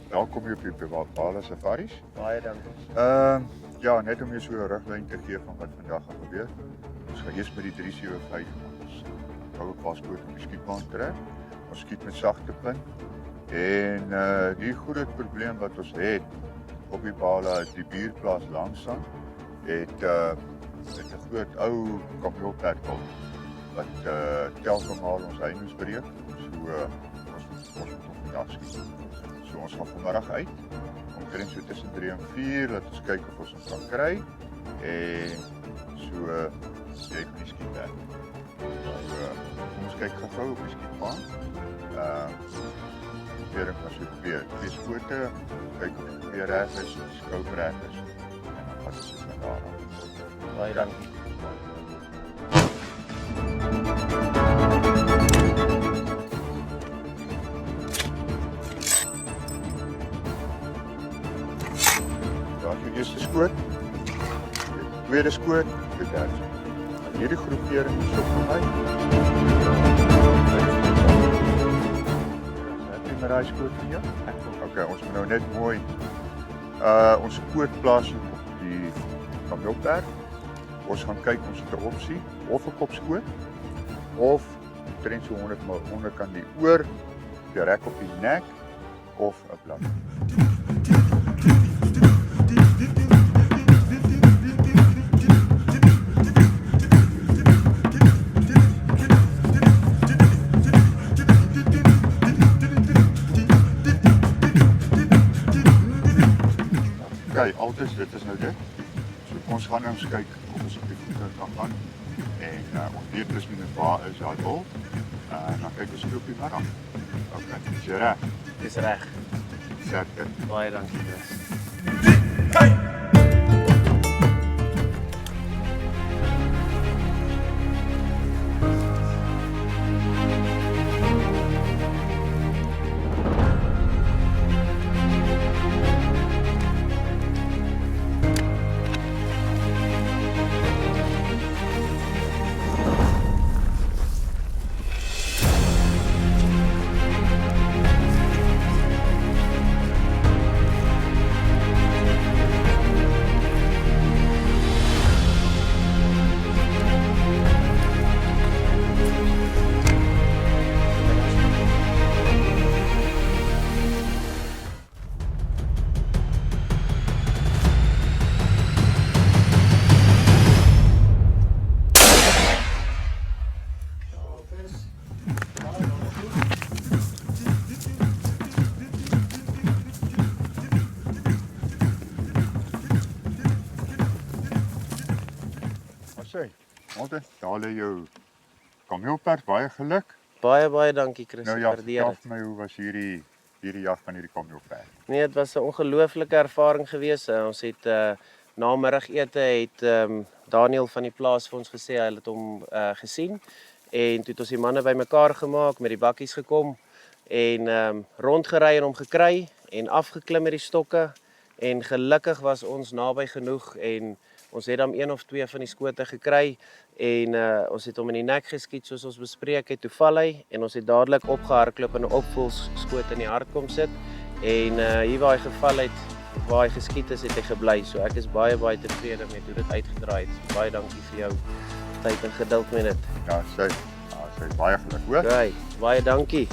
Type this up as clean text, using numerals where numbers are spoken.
welkom hier op die Bala Safaris. Baie dankie. Ja, net om je so 'n riglyn te gee van wat vandag gaan gebeur. Ons gaan eers met die 375 ons goue paspoort op die skietbaan trek. Ons skiet met sagte punt. En die groot probleem wat ons het op die Bala is die buurplaas langsaan het 'n groot ou kampioenperd wat telkens ons heininge breek. So ons moet vandag skiet. So ons gaan vanmiddag uit. Omtrent so tussen 3 en 4 laat ons kyk of ons kan kry en so jy kan skiet daar. So ons kyk gou op die skietbaan. Probeer ek maar so probeer. Die skote kyk of dit weer reg is, die skouer reg is. En dan pas ons dit daar aan. Baie dankie. Daar is die eerste skoot, die tweede skoot, die derde skoot. Hierdie groepering is op vir my. Heb jy met daai skoot vir jou? Okay, ons moet nou net mooi ons skoot plaas op die kampioenperd. Ons gaan kyk ons het 'n opsie of 'n kopskoot of omtrent so 100 maar onderkant die oor, die rek op die nek of 'n blad. Kijk, altyd dit is nou dit. So ons gaan nou eens kyk of ons op die voete kan gaan. En ons weet plus minus waar is daar dol. En dan kyk ons op die middag. Okay, is jy reg? Dis reg. Sterkte. Baie dankie, Chris. Monte, daar lê jou kameelperd, baie geluk. Baie dankie, Chris. Nou Ek ja, waardeer vertel dit. vir my hoe was hierdie jag van hierdie kameelperd? Nee, dit was 'n ongelooflike ervaring geweest. Ons het na middagete het Daniel van die plaas vir ons gesê hy het hom gesien en toe het ons die manne bymekaar gemaak, met die bakkies gekom en rondgery en hom gekry en afgeklim met die stokke en gelukkig was ons naby genoeg en ons het dan 1 of 2 van die skote gekry en ons het hom in die nek geskiet soos ons bespreek het. Toe val hy en ons het dadelik opgehardloop en 'n opvolgskoot in die hart kom sit en hier waar hy geval het, waar hy geskiet is, het hy gebly. So ek is baie tevrede met hoe dit uitgedraai het. Baie dankie vir jou tyd en geduld met dit. Ja, sy baie geluk, hoor. Okay, baie dankie.